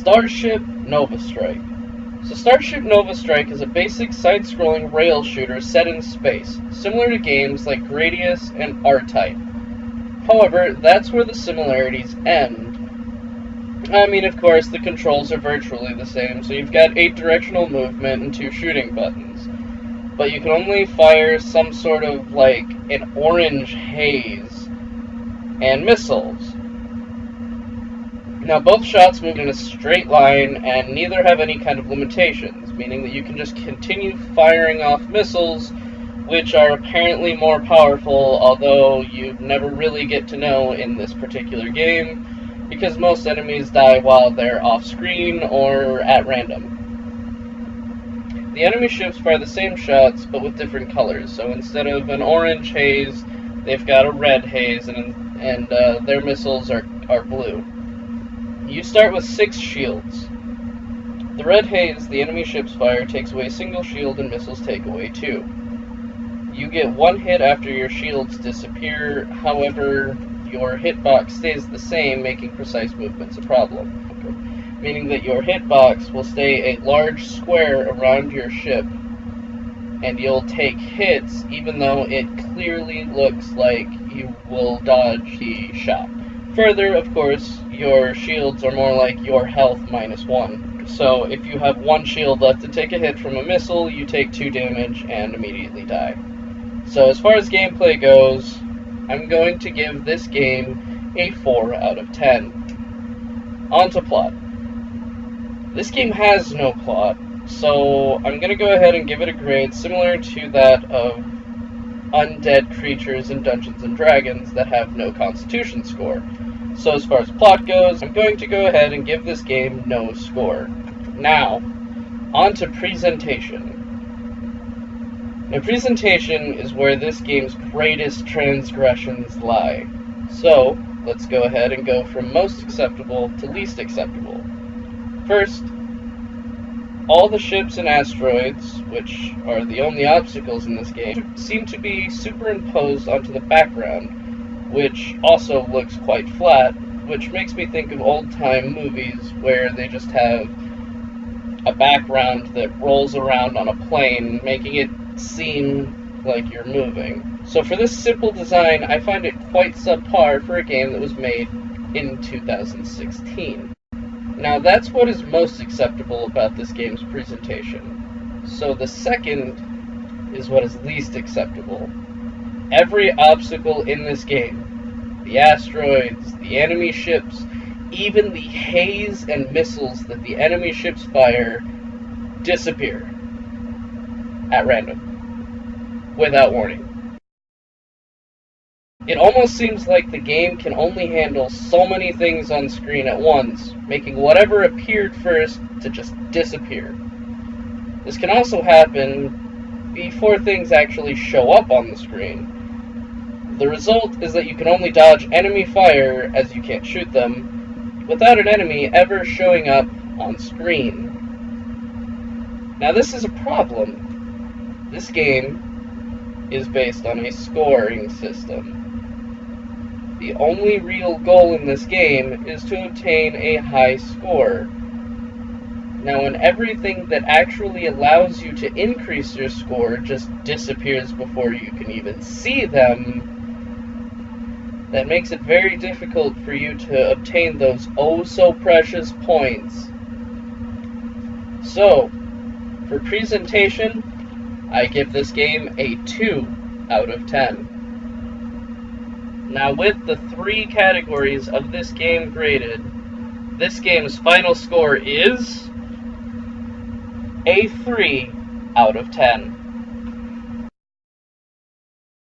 Starship Nova Strike. So Starship Nova Strike is a basic side-scrolling rail shooter set in space, similar to games like Gradius and R-Type. However, that's where the similarities end. I mean, of course, the controls are virtually the same, so you've got 8 directional movement and 2 shooting buttons. But you can only fire some sort of, like, an orange haze and missiles. Now, both shots move in a straight line, and neither have any kind of limitations, meaning that you can just continue firing off missiles, which are apparently more powerful, although you never really get to know in this particular game, because most enemies die while they're off-screen or at random. The enemy ships fire the same shots, but with different colors, so instead of an orange haze, they've got a red haze, and their missiles are blue. You start with 6 shields. The red haze the enemy ships fire takes away a single shield and missiles take away 2. You get 1 hit after your shields disappear, however, your hitbox stays the same, making precise movements a problem. Meaning that your hitbox will stay a large square around your ship, and you'll take hits even though it clearly looks like you will dodge the shot. Further, of course, your shields are more like your health -1. So if you have 1 shield left to take a hit from a missile, you take 2 damage and immediately die. So as far as gameplay goes, I'm going to give this game a 4 out of 10. On to plot. This game has no plot, so I'm going to go ahead and give it a grade similar to that of undead creatures in Dungeons & Dragons that have no constitution score. So as far as plot goes, I'm going to go ahead and give this game no score. Now, on to presentation. Now, presentation is where this game's greatest transgressions lie. So, let's go ahead and go from most acceptable to least acceptable. First, all the ships and asteroids, which are the only obstacles in this game, seem to be superimposed onto the background, which also looks quite flat, which makes me think of old-time movies where they just have a background that rolls around on a plane, making it seem like you're moving. So for this simple design, I find it quite subpar for a game that was made in 2016. Now that's what is most acceptable about this game's presentation. So the second is what is least acceptable. Every obstacle in this game, the asteroids, the enemy ships, even the haze and missiles that the enemy ships fire, disappear at random, without warning. It almost seems like the game can only handle so many things on screen at once, making whatever appeared first to just disappear. This can also happen before things actually show up on the screen. The result is that you can only dodge enemy fire, as you can't shoot them, without an enemy ever showing up on screen. Now this is a problem. This game is based on a scoring system. The only real goal in this game is to obtain a high score. Now when everything that actually allows you to increase your score just disappears before you can even see them, that makes it very difficult for you to obtain those oh-so-precious points. So, for presentation, I give this game a 2 out of 10. Now, with the 3 categories of this game graded, this game's final score is a 3 out of 10.